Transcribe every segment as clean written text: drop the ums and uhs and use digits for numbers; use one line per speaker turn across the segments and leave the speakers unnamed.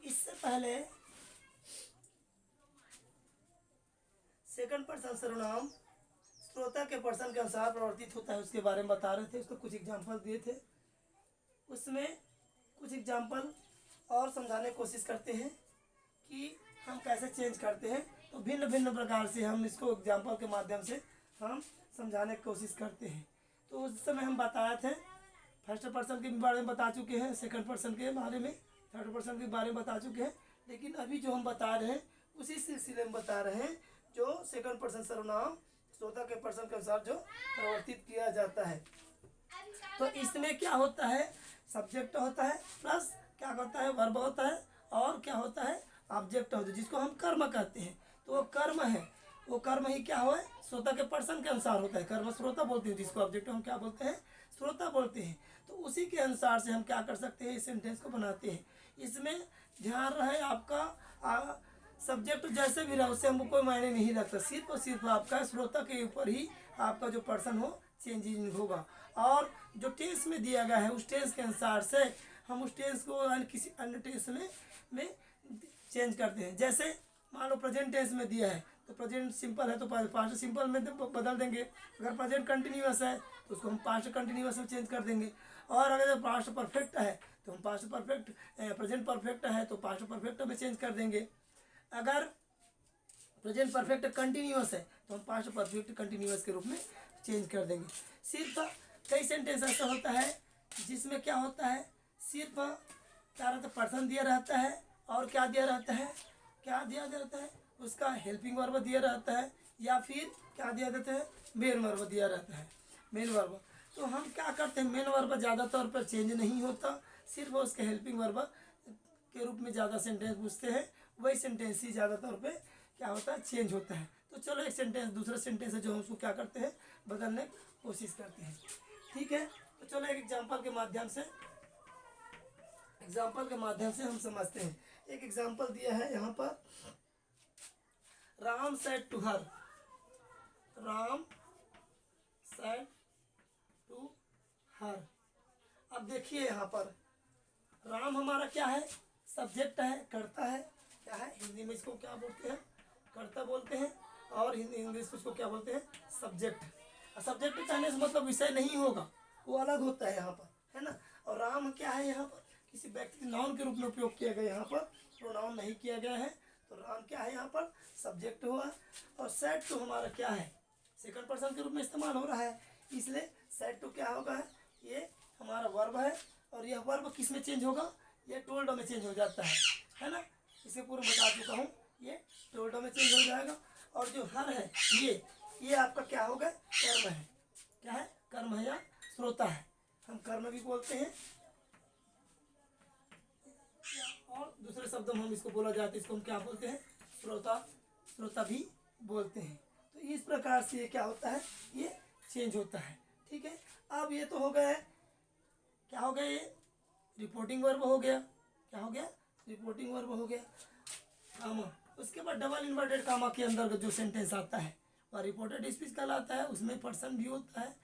इससे पहले second person सर्वनाम श्रोता के पर्सन के अनुसार प्रवर्तित होता है, उसके बारे में बता रहे थे। उसको कुछ एग्जाम्पल दिए थे, उसमें कुछ एग्जाम्पल और समझाने की कोशिश करते हैं कि हम कैसे चेंज करते हैं। तो भिन्न भिन्न प्रकार से हम इसको एग्जाम्पल के माध्यम से हम समझाने की कोशिश करते हैं। तो उस समय हम बताए थे, फर्स्ट पर्सन के बारे में बता चुके हैं, सेकंड पर्सन के बारे में, थर्ड पर्सन के बारे में बता चुके हैं। लेकिन अभी जो हम बता रहे हैं उसी सिलसिले में बता रहे हैं, जो सेकंड पर्सन सर्वनाम श्रोता के पर्सन के अनुसार जो प्रवर्तित किया जाता है। तो इसमें क्या होता है, सब्जेक्ट होता है, प्लस क्या होता है, वर्ब होता है, और क्या होता है, ऑब्जेक्ट होता है, जिसको हम कर्म कहते हैं। तो वो कर्म है, वो कर्म ही क्या हुआ है, श्रोता के पर्सन के अनुसार होता है। कर्म श्रोता बोलते हैं, जिसको ऑब्जेक्ट हम क्या बोलते हैं, श्रोता बोलते हैं। तो उसी के अनुसार से हम क्या कर सकते हैं, इस सेंटेंस को बनाते हैं। इसमें ध्यान रहे आपका सब्जेक्ट जैसे भी रहा उससे हमको कोई मायने नहीं रखता, सिर्फ और सिर्फ आपका श्रोता के ऊपर ही आपका जो पर्सन हो चेंजिंग होगा। और जो टेंस में दिया गया है उस टेंस के अनुसार से हम उस टेंस को किसी अन्य टेंस में चेंज करते हैं। जैसे मान लो प्रेजेंट टेंस में दिया है तो प्रेजेंट सिंपल है तो पास्ट सिंपल में बदल देंगे। अगर प्रेजेंट कंटिन्यूअस है तो उसको हम पास्ट कंटिन्यूअस में चेंज कर देंगे। और अगर पास्ट परफेक्ट है तो हम पास्ट परफेक्ट, प्रेजेंट परफेक्ट है तो पास्ट परफेक्ट में चेंज कर देंगे। अगर प्रेजेंट परफेक्ट कंटिन्यूअस है तो हम पास्ट परफेक्ट कंटिन्यूअस के रूप में चेंज कर देंगे। सिर्फ कई सेंटेंस ऐसा होता है जिसमें क्या होता है, सिर्फ क्या रहता है, पर्सन दिया रहता है और क्या दिया रहता है, क्या दिया रहता है, उसका हेल्पिंग वर्ब दिया रहता है, या फिर क्या दिया जाता है, मेन वर्ब दिया रहता है, मेन वर्ब। तो हम क्या करते हैं, मेन वर्ब ज़्यादा तौर पर चेंज नहीं होता, सिर्फ उसके हेल्पिंग वर्ब के रूप में ज़्यादा सेंटेंस पूछते हैं, वही सेंटेंस ही ज़्यादा तौर पे क्या होता है, चेंज होता है। तो चलो एक सेंटेंस दूसरा सेंटेंस है जो हम उसको क्या करते हैं, बदलने की कोशिश करते हैं। ठीक है, तो चलो एक एग्जाम्पल के माध्यम से हम समझते हैं। एक एग्जाम्पल दिया है यहाँ पर, Ram said to her, Ram said to her. अब देखिए यहाँ पर राम हमारा क्या है, सब्जेक्ट है, कर्ता है, क्या है, हिंदी में इसको क्या बोलते हैं, कर्ता बोलते हैं, और इंग्लिश में इसको क्या बोलते हैं, सब्जेक्ट। सब्जेक्ट कहने से मतलब विषय नहीं होगा, वो अलग होता है यहाँ पर, है ना। और राम क्या है, यहाँ पर किसी व्यक्ति के नाउन के रूप में उपयोग किया गया, यहाँ पर प्रोनाउन नहीं किया गया है। तो राम क्या है, यहाँ पर सब्जेक्ट हुआ। और सेड टू हमारा क्या है, सेकंड पर्सन के रूप में इस्तेमाल हो रहा है, इसलिए सेड टू क्या होगा, ये हमारा वर्ब है। और यह वर्ब किस में चेंज होगा, ये टोल्ड में चेंज हो जाता है ना। इसे पूर्व बता चुका हूँ, ये टोल्ड में चेंज हो जाएगा। और जो हर है ये आपका क्या होगा, कर्म है, क्या है, कर्म है या श्रोता है, हम कर्म भी बोलते हैं। और दूसरे शब्दों में हम इसको बोला जाता है, इसको हम क्या बोलते हैं, श्रोता भी बोलते हैं। तो इस प्रकार से ये क्या होता है, ये चेंज होता है। ठीक है, अब ये तो हो गया है, क्या हो गया, ये रिपोर्टिंग वर्ब हो गया, क्या हो गया, रिपोर्टिंग वर्ब हो गया, कामा। उसके बाद डबल इन्वर्टेड कामा के अंदर जो सेंटेंस आता है वह रिपोर्टेड स्पीच कहलाता है। उसमें पर्सन भी होता है,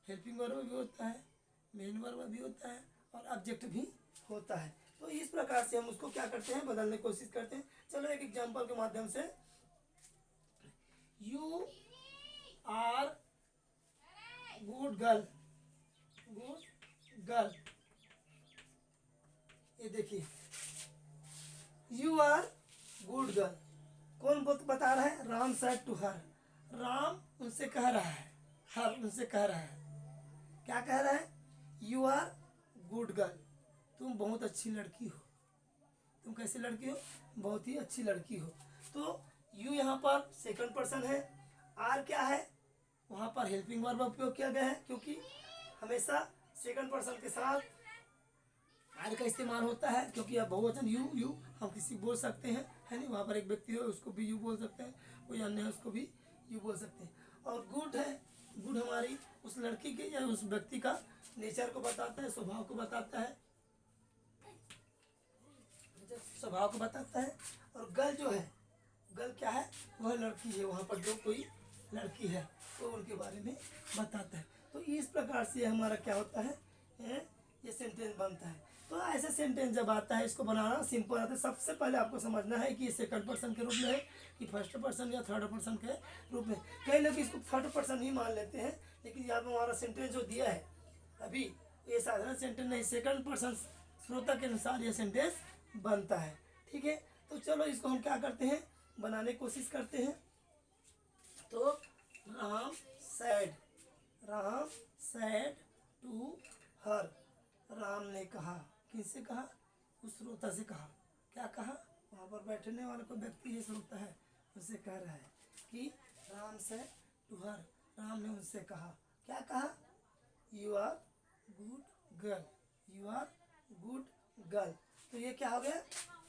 हेल्पिंग वर्ब भी होता है, मेन वर्ब भी होता है, और ऑब्जेक्ट भी होता है। तो इस प्रकार से हम उसको क्या करते हैं, बदलने की कोशिश करते हैं। चलो एक एग्जाम्पल के माध्यम से, you are good girl, good girl, ये देखिए यू आर गुड गर्ल, कौन बता रहा है, Ram said to her, Ram उनसे कह रहा है, हर उनसे कह रहा है, क्या कह रहा है, यू आर गुड गर्ल, तुम बहुत अच्छी लड़की हो। तुम कैसी लड़की हो, बहुत ही अच्छी लड़की हो। तो यू यहाँ पर सेकंड पर्सन है, आर क्या है, वहाँ पर हेल्पिंग वर्ब उपयोग किया गया है, क्योंकि हमेशा सेकंड पर्सन के साथ आर का इस्तेमाल होता है, क्योंकि अब बहुवचन यू हम किसी बोल सकते हैं, है नहीं, वहाँ पर एक व्यक्ति हो उसको भी यू बोल सकते हैं, कोई अन्य है उसको भी यू बोल सकते हैं। और गुड है, गुड हमारी उस लड़की के या उस व्यक्ति का नेचर को बताता है, स्वभाव को बताता है, स्वभाव को बताता है। और गर्ल जो है, गर्ल क्या है, वह लड़की है, वहाँ पर जो कोई लड़की है तो उनके बारे में बताता है। तो इस प्रकार से हमारा क्या होता है, ये सेंटेंस बनता है। तो ऐसे सेंटेंस जब आता है इसको बनाना सिंपल आता है। सबसे पहले आपको समझना है कि ये सेकंड पर्सन के रूप में है कि फर्स्ट पर्सन या थर्ड पर्सन के रूप में। कई लोग इसको थर्ड पर्सन ही मान लेते हैं, लेकिन यहाँ पर हमारा सेंटेंस जो दिया है अभी ये साधारण सेंटेंस नहीं, सेकंड पर्सन श्रोता के अनुसार ये सेंटेंस बनता है। ठीक है, तो चलो इसको हम क्या करते हैं, बनाने की कोशिश करते हैं। तो Ram said to her, Ram ने कहा, किससे कहा, उस श्रोता से कहा। क्या कहा, वहाँ पर बैठने वाला कोई व्यक्ति है, श्रोता है, उससे कह रहा है कि Ram said to her, Ram ने उनसे कहा, क्या कहा, you are good girl, you are good girl. तो ये क्या हो गया,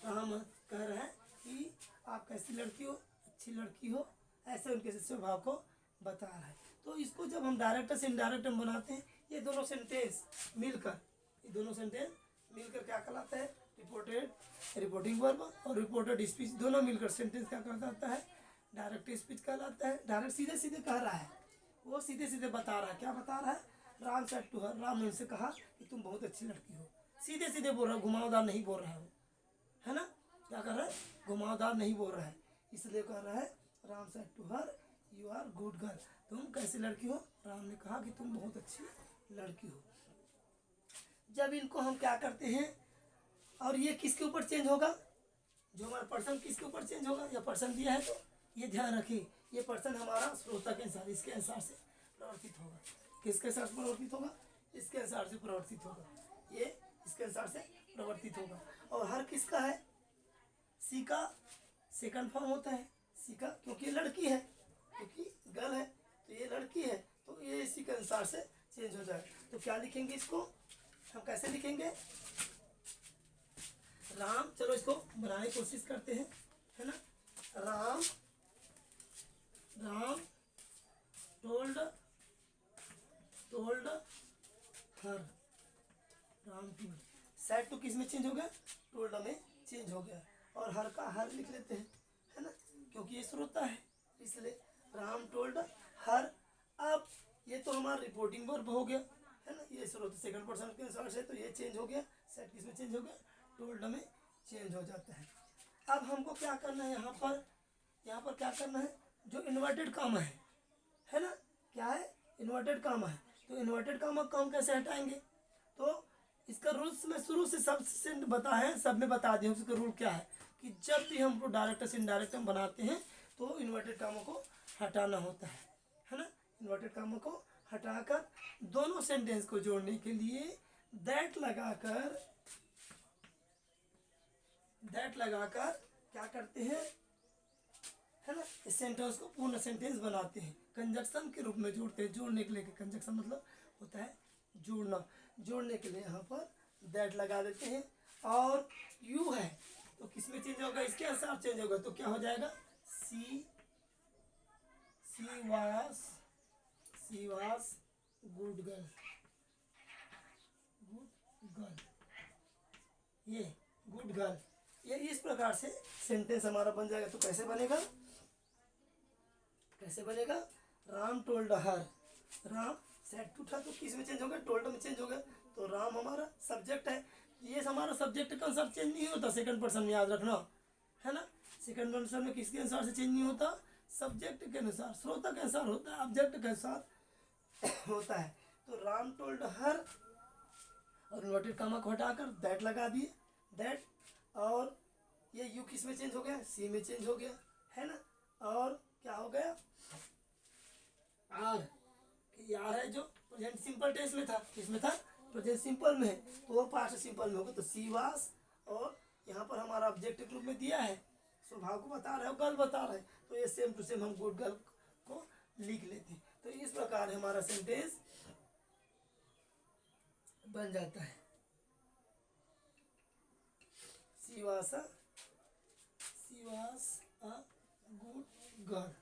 राम कह रहा है कि आप कैसी लड़की हो, अच्छी लड़की हो, ऐसे उनके स्वभाव को बता रहा है। तो इसको जब हम डायरेक्ट से इनडायरेक्ट में बनाते हैं, ये दोनों सेंटेंस मिलकर क्या कहलाता है, रिपोर्टिंग वर्ब और रिपोर्टेड स्पीच दोनों मिलकर सेंटेंस क्या कहलाता है, डायरेक्ट स्पीच कहलाता है। डायरेक्ट सीधे सीधे कह रहा है, वो सीधे सीधे बता रहा है। क्या बता रहा है, Ram said to her, Ram ने उनसे कहा कि तुम बहुत अच्छी लड़की हो। सीधे सीधे बोल रहा है, घुमावदार नहीं बोल रहा है वो, है ना। क्या कर रहा है, घुमावदार नहीं बोल रहा है, इसलिए कह रहा है Ram said to her you are good girl, तुम कैसी लड़की हो, राम ने कहा कि तुम बहुत अच्छी लड़की हो। जब इनको हम क्या करते हैं, और ये किसके ऊपर चेंज होगा, जो हमारा पर्सन किसके ऊपर चेंज होगा, या पर्सन दिया है तो ये ध्यान रखिए, ये पर्सन हमारा श्रोता के अनुसार, इसके अनुसार से प्रवर्तित होगा। किसके अनुसार से प्रवर्तित होगा, इसके अनुसार से प्रवर्तित होगा, ये इसके अनुसार से प्रवर्तित होगा। और हर किसका है, सी का सेकंड फॉर्म होता है, सी का, क्योंकि लड़की है, क्योंकि गर्ल है, तो ये लड़की है, तो ये इसी के अनुसार से चेंज हो जाए। तो क्या लिखेंगे इसको, हम कैसे लिखेंगे, राम, चलो इसको बनाने की कोशिश करते हैं, है ना। Ram told her, Ram told, said to किस में चेंज हो गया, टोल्ड में चेंज हो गया, और हर का हर लिख लेते हैं, है ना, क्योंकि ये श्रोता है, इसलिए राम टोल्ड हर। अब ये तो हमारा रिपोर्टिंग वर्ब हो गया, है ना, ये श्रोता सेकंड पर्सन के अनुसार से, तो ये चेंज हो गया, सेट किस में चेंज हो गया, टोल्ड में चेंज हो जाता है। अब हमको क्या करना है, यहाँ पर क्या करना है, जो इन्वर्टेड कामा है ना, क्या है, इन्वर्टेड कामा है, तो इन्वर्टेड कामा को हम कैसे हटाएंगे, तो इसका रूल्स में शुरू से सबसे बताए, सब में बता दिया उसका रूल क्या है, कि जब भी हमको डायरेक्ट से इनडायरेक्ट हम बनाते हैं तो इन्वर्टेड कामों को हटाना होता है ना। इन्वर्टेड कामों को हटाकर दोनों सेंटेंस को जोड़ने के लिए दैट लगाकर क्या करते हैं, है ना, इस सेंटेंस को पूर्ण सेंटेंस बनाते हैं, कंजक्शन के रूप में जोड़ते हैं। जोड़ने के लिए, कंजक्शन मतलब होता है जोड़ना, जोड़ने के लिए यहाँ पर दैट लगा देते हैं। और यू है तो किस में चेंज होगा, इसके अनुसार चेंज होगा, तो क्या हो जाएगा, सी वाज गुड गर्ल, ये गुड गर्ल, ये इस प्रकार से सेंटेंस हमारा बन जाएगा। तो कैसे बनेगा, Ram told her, Ram said to था, तो किस में चेंज हो गया, टोल्ड में चेंज हो गया, तो राम हमारा सब्जेक्ट है, ये हमारा सब्जेक्ट का अनुसार चेंज नहीं होता सेकंड पर्सन में, याद रखना, है ना। सेकंड पर्सन में किसके अनुसार से चेंज नहीं होता, सब्जेक्ट के अनुसार, श्रोता के अनुसार होता है, ऑब्जेक्ट के अनुसार होता है। तो राम टोल्ड हर, और इन्वर्टेड कामा को हटाकर दैट लगा दिए, दैट, और ये यू किस में चेंज हो गया, सी में चेंज हो गया, है ना। और क्या हो गया, आर, यार है जो प्रेजेंट सिंपल टेंस में था, किसमें था, प्रेजेंट सिंपल में है, तो वो पास्ट सिंपल में होगा, तो सी वास, और यहाँ पर हमारा ऑब्जेक्ट के रूप में दिया है, स्वभाव को बता रहा है, गर्ल बता रहा है, तो ये सेम टू सेम हम गुड गर्ल को लिख लेते हैं। तो इस प्रकार हमारा सेंटेंस बन जाता है, सी वास अ गुड गर्ल,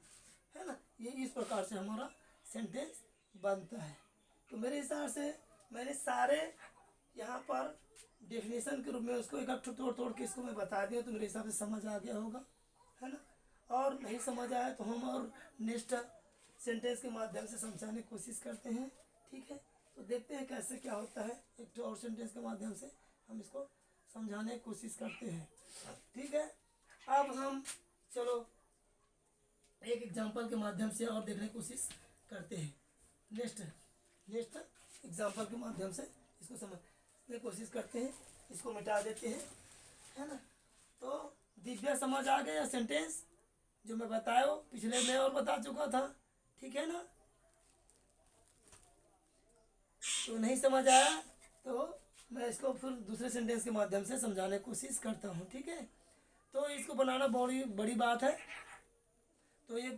है ना। ये इस प्रकार से हमारा सेंटेंस बनता है। तो मेरे हिसाब से मैंने सारे यहाँ पर डेफिनेशन के रूप में उसको एक तोड़ के इसको मैं बता दिया, तो मेरे हिसाब से समझ आ गया होगा, है ना। और नहीं समझ आया तो हम और नेक्स्ट सेंटेंस के माध्यम से समझाने की कोशिश करते हैं, ठीक है। तो देखते हैं कैसे क्या होता है, एक और सेंटेंस के माध्यम से हम इसको समझाने की कोशिश करते हैं। ठीक है, अब हम चलो एक एग्जांपल के माध्यम से और देखने की कोशिश करते हैं। नेक्स्ट एग्जांपल के माध्यम से इसको समझने की कोशिश करते हैं, इसको मिटा देते हैं, है ना। तो दिव्या समझ आ गया सेंटेंस जो मैं बताया हो, पिछले में और बता चुका था, ठीक है ना। तो नहीं समझ आया तो मैं इसको फिर दूसरे सेंटेंस के माध्यम से समझाने की कोशिश करता हूँ, ठीक है। तो इसको बनाना बड़ी बड़ी बात है, तो ये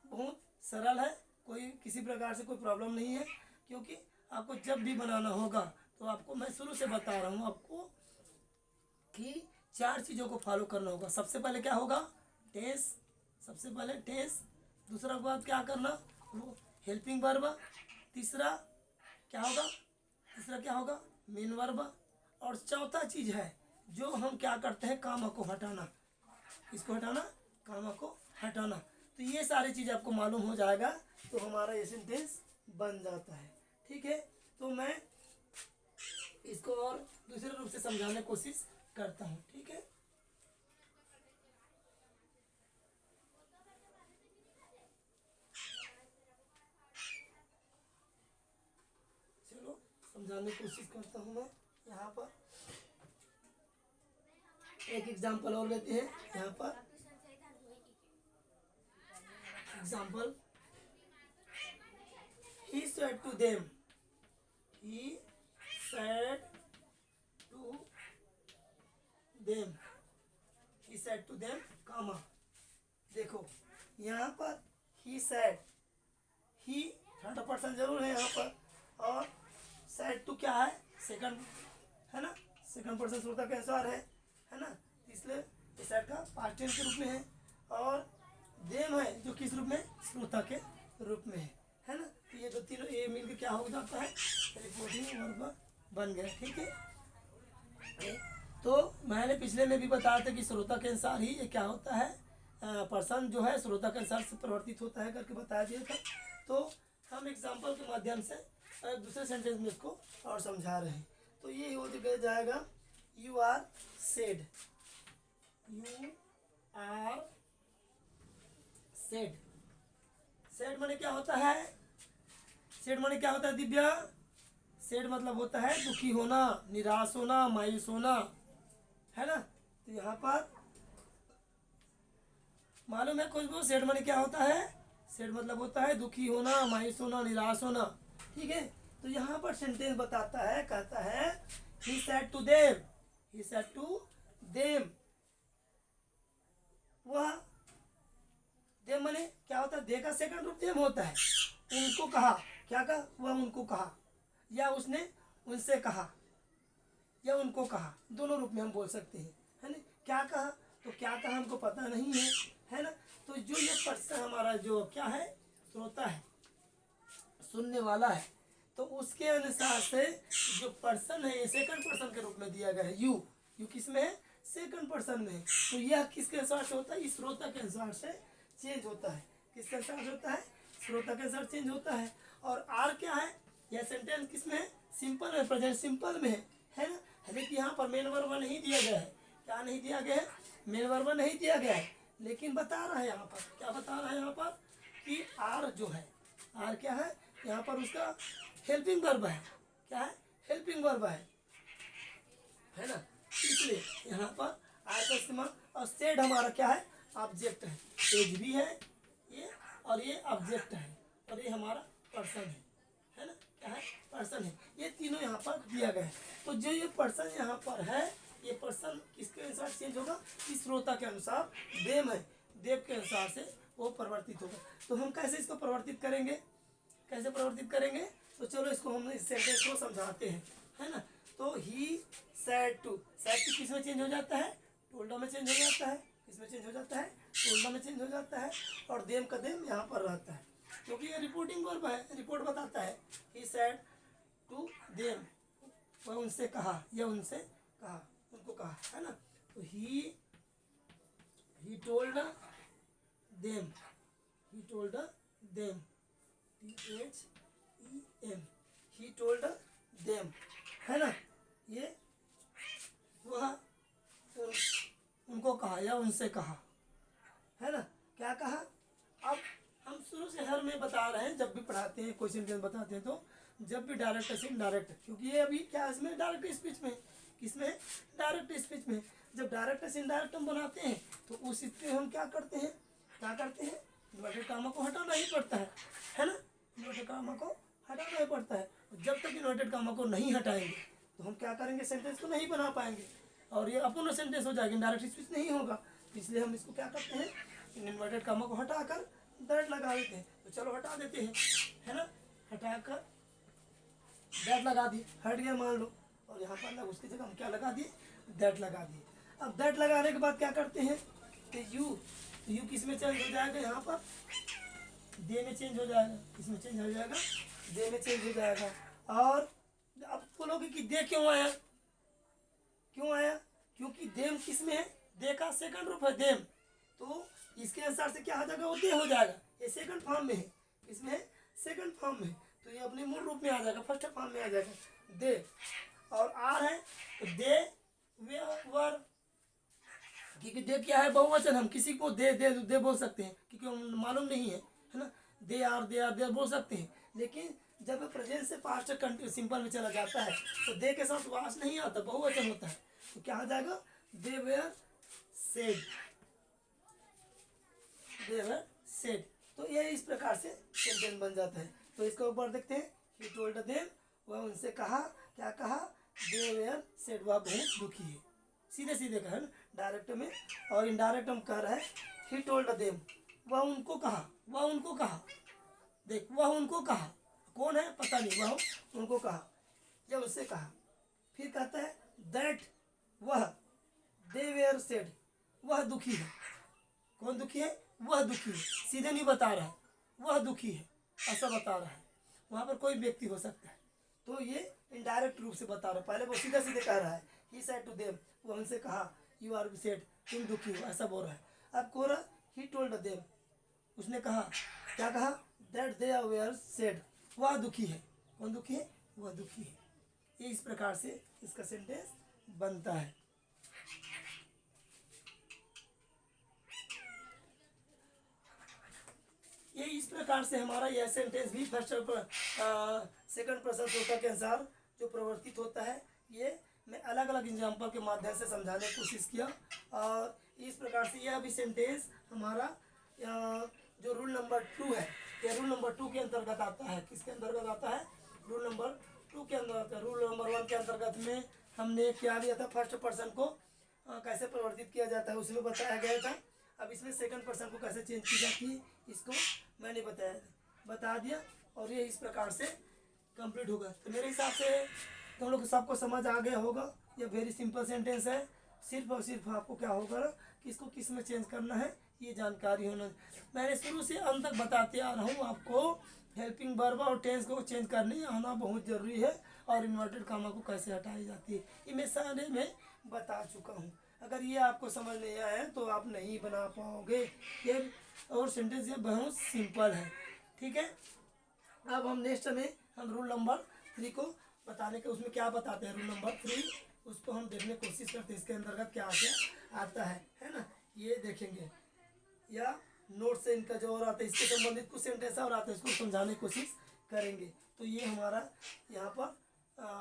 बहुत सरल है, कोई किसी प्रकार से कोई प्रॉब्लम नहीं है, क्योंकि आपको जब भी बनाना होगा तो आपको मैं शुरू से बता रहा हूँ आपको कि 4 चीज़ों को फॉलो करना होगा। सबसे पहले क्या होगा, टेंस, सबसे पहले टेंस, दूसरा बात क्या करना, वो हेल्पिंग वर्ब, तीसरा क्या होगा मेन वर्ब, और चौथा चीज़ है जो हम क्या करते हैं, कामा को हटाना, इसको हटाना, कामा को हटाना। तो ये सारी चीज़ आपको मालूम हो जाएगा तो हमारा ये सेंटेंस बन जाता है, ठीक है। तो मैं इसको और दूसरे रूप से समझाने की कोशिश करता हूँ, ठीक है। चलो समझाने की कोशिश करता हूँ मैं। यहाँ पर एक एग्जांपल और लेते हैं। यहाँ पर example, he said to them, he said to them, he said to them, कामा, देखो यहाँ पर he said, he third person जरूर है यहाँ पर, और said to क्या है, सेकंड है ना, सेकंड पर्सन श्रोता के अनुसार है ना, इसलिए इस साइड का पास्ट टेंस के रूप में है, और देम है जो किस रूप में, श्रोता के रूप में है ना। तो ये दो तीनों ये मिलकर क्या हो जाता है, रिपोर्टिंग वर्ब बन गया, ठीक है। तो मैंने पिछले में भी बताया था कि श्रोता के अनुसार ही ये क्या होता है, पर्सन जो है श्रोता के अनुसार से परिवर्तित होता है करके बताया दिया था। तो हम एग्जाम्पल के माध्यम से दूसरे सेंटेंस में इसको और समझा रहे हैं। तो ये हो जाएगा, you are said, you are said, said माने क्या होता है, सेड माने क्या होता है दिव्या, सेड मतलब होता है दुखी होना, निराश होना, मायूस होना, है ना। तो यहाँ पर मालूम है कुछ, वो सेड माने क्या होता है, सेड मतलब होता है दुखी होना, मायूस होना, निराश होना, ठीक है। तो यहाँ पर सेंटेंस बताता है, कहता है he said to them, he said to them, वह देम माने क्या होता है, दे का सेकंड रूप देम होता है, उनको कहा, क्या कहा, वह उनको कहा, या उसने उनसे कहा, या उनको कहा, दोनों रूप में हम बोल सकते हैं, है ना। क्या कहा, तो क्या कहा हमको पता नहीं है ना। तो जो ये पर्सन हमारा जो क्या है, श्रोता है, सुनने वाला है, तो उसके अनुसार से जो पर्सन है ये सेकंड पर्सन के रूप में दिया गया है, यू किस में है, सेकंड पर्सन में है। तो यह किसके अनुसार से होता है, इस श्रोता के अनुसार से चेंज होता है, किसके अनुसार से होता है, श्रोता के अनुसार चेंज होता है। और आर क्या है, यह सेंटेंस किस में है, सिंपल में, प्रेजेंट सिंपल में है ना। लेकिन यहाँ पर मेन वर्ब नहीं दिया गया है, क्या नहीं दिया गया है, मेन वर्ब नहीं दिया गया है, लेकिन बता रहा है यहाँ पर, क्या बता रहा है यहाँ पर, कि आर जो है, आर क्या है यहाँ पर, उसका हेल्पिंग वर्ब है, क्या है, हेल्पिंग वर्ब है ना। इसलिए यहाँ पर आर का इस्तेमाल, और सेड हमारा क्या है, ऑब्जेक्ट है, एज भी है ये, और ये ऑब्जेक्ट है, और ये हमारा पर्सन है ना, क्या है, पर्सन है। ये तीनों यहाँ पर दिया गया है। तो जो ये पर्सन यहाँ पर है, ये पर्सन किसके अनुसार चेंज होगा, इस श्रोता के अनुसार, देम है, देव के अनुसार से वो परिवर्तित होगा। तो हम कैसे इसको परिवर्तित करेंगे, कैसे परिवर्तित करेंगे, तो चलो इसको हम इस सेंटेंस को समझाते हैं, है ना। तो ही सैड टू किस में चेंज हो जाता है, टोल्डा में चेंज हो जाता है, किसमें चेंज हो जाता है, टोल्डा में चेंज हो जाता है, और देम का देम यहाँ पर रहता है, क्योंकि ये रिपोर्टिंग वर्ब है, रिपोर्ट बताता है। ही सैड टू देम, वह उनसे कहा, या उनसे कहा, उनको कहा, है ना। तो he told them, he told them, THEM, he told them, है ना। ये वह उनको कहा या उनसे कहा, है ना, क्या कहा। अब हम शुरू से हर में बता रहे हैं, जब भी पढ़ाते हैं कोई सेंटेंस बताते हैं तो जब भी डायरेक्ट से इनडायरेक्ट, क्योंकि ये अभी क्या इसमें डायरेक्ट स्पीच में, किसमें, डायरेक्ट स्पीच में। जब डायरेक्ट से इनडायरेक्ट हम बनाते हैं तो उस स्थिति में हम क्या करते हैं, इन्वर्टेड कामा को हटाना ही पड़ता है ना, इन्वर्टेड कामा को हटाना ही पड़ता है। जब तक इन्वर्टेड कामा को नहीं हटाएंगे तो हम क्या करेंगे, सेंटेंस को नहीं बना पाएंगे और ये अपूर्ण सेंटेंस हो जाएगा, डायरेक्ट स्पीच नहीं होगा। इसलिए हम इसको क्या करते हैं, इन्वर्टेड कामा को हटाकर दैट लगा देते हैं। तो चलो हटा देते हैं, है ना, हटाकर दैट लगा दिए, हट गया मान लो, और यहाँ पर उसकी जगह हम क्या लगा दिए, दैट लगा दिए। अब दैट लगाने के बाद क्या करते हैं, तो यू किस में चेंज हो जाएगा, यहाँ पर दे में चेंज हो जाएगा, किस में चेंज हो जाएगा, दे में चेंज हो जाएगा। और अब बोलोगे कि दे क्यों आया, क्योंकि देम किस में है, दे का सेकंड रूप है देम, तो इसके अनुसार से क्या हो जाएगा, वो दे हो जाएगा। ये सेकंड फॉर्म में है, इसमें है सेकंड फॉर्म में, तो ये अपने मूल रूप में आ जाएगा, फर्स्ट फॉर्म में आ जाएगा दे। और आर है तो दे वर, क्योंकि दे क्या है, बहुवचन, हम किसी को दे बोल सकते हैं क्योंकि मालूम नहीं है ना, दे आर बोल सकते हैं। लेकिन जब प्रेजेंट से पास्ट सिंपल में चला जाता है तो दे के साथ वास नहीं आता, बहुवचन होता है, तो क्या हो जाएगा, they were said, they were said. तो ये इस प्रकार से सेंटेंस बन जाता है। तो इसके ऊपर देखते हैं, ही टोल्ड देम, वह उनसे कहा, क्या कहा, दे वेयर सेड, वह बहुत दुखी है, सीधे सीधे कहा ना, डायरेक्ट में। और इनडायरेक्ट हम कह रहे हैं, ही टोल्ड देम, वह उनको कहा, देख वह उनको कहा, कौन है पता नहीं, वह उनको कहा या उससे कहा। फिर कहता है दैट, वह, दे वेयर सेड, वह दुखी है, कौन दुखी है, वह दुखी है, सीधे नहीं बता रहा है, वह दुखी है ऐसा बता रहा है, वहाँ पर कोई व्यक्ति हो सकता है, तो ये इनडायरेक्ट रूप से बता रहा है। पहले वो सीधे सीधे कह रहा है, ही सेड टू देम, वो उनसे कहा, यू आर सेड, तुम दुखी हो ऐसा बोल रहा है। अब कह रहा, ही टोल्ड देम, उसने कहा, क्या कहा, दैट दे वेयर सेड, वह दुखी है, कौन दुखी है, वह दुखी है। ये इस प्रकार से इसका सेंटेंस बनता है। ये इस प्रकार से हमारा यह सेंटेंस भी फर्स्ट सेकंड पर्सन श्रोता के अनुसार जो प्रवर्तित होता है, ये मैं अलग अलग एग्जाम्पल के माध्यम से समझाने की कोशिश किया। और इस प्रकार से यह भी सेंटेंस हमारा जो रूल नंबर 2 है, ये रूल नंबर 2 के अंतर्गत आता है। किसके अंतर्गत आता है, रूल नंबर 2 के अंदर आता है। रूल नंबर 1 के अंतर्गत में हमने क्या लिया था, फर्स्ट पर्सन को कैसे परिवर्तित किया जाता है उसमें बताया गया था। अब इसमें सेकंड पर्सन को कैसे चेंज की जाती है इसको मैंने बता दिया, और ये इस प्रकार से कंप्लीट होगा। तो मेरे हिसाब से तुम लोग सबको समझ आ गया होगा। ये वेरी सिंपल सेंटेंस है, सिर्फ और सिर्फ आपको क्या होगा ना, किसको किस में चेंज करना है ये जानकारी होना। मैंने शुरू से अंत तक बताते आ रहा हूँ आपको, हेल्पिंग वर्ब और टेंस को चेंज करने आना बहुत ज़रूरी है, और इन्वर्टेड कामा को कैसे हटाई जाती है ये मैं सारे में बता चुका हूँ। अगर ये आपको समझ नहीं आया तो आप नहीं बना पाओगे ये, और सेंटेंस ये बहुत सिंपल है, ठीक है। अब हम नेक्स्ट में हम रूल नंबर 3 को बताने के, उसमें क्या बताते हैं रूल नंबर 3, उसको हम देखने की कोशिश करते हैं, इसके अंतर्गत क्या क्या आता है ना, ये देखेंगे। या नोट से इनका जो और आता है इसके संबंधित कुछ सेंटेंस और आता है, इसको समझाने की कोशिश करेंगे। तो ये हमारा यहाँ पर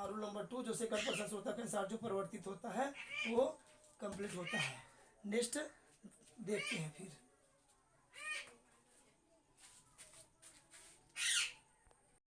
रूल नंबर 2 जो सेकंड पर्सन श्रोता के अनुसार जो परिवर्तित होता है वो कंप्लीट होता है। नेक्स्ट देखते हैं फिर।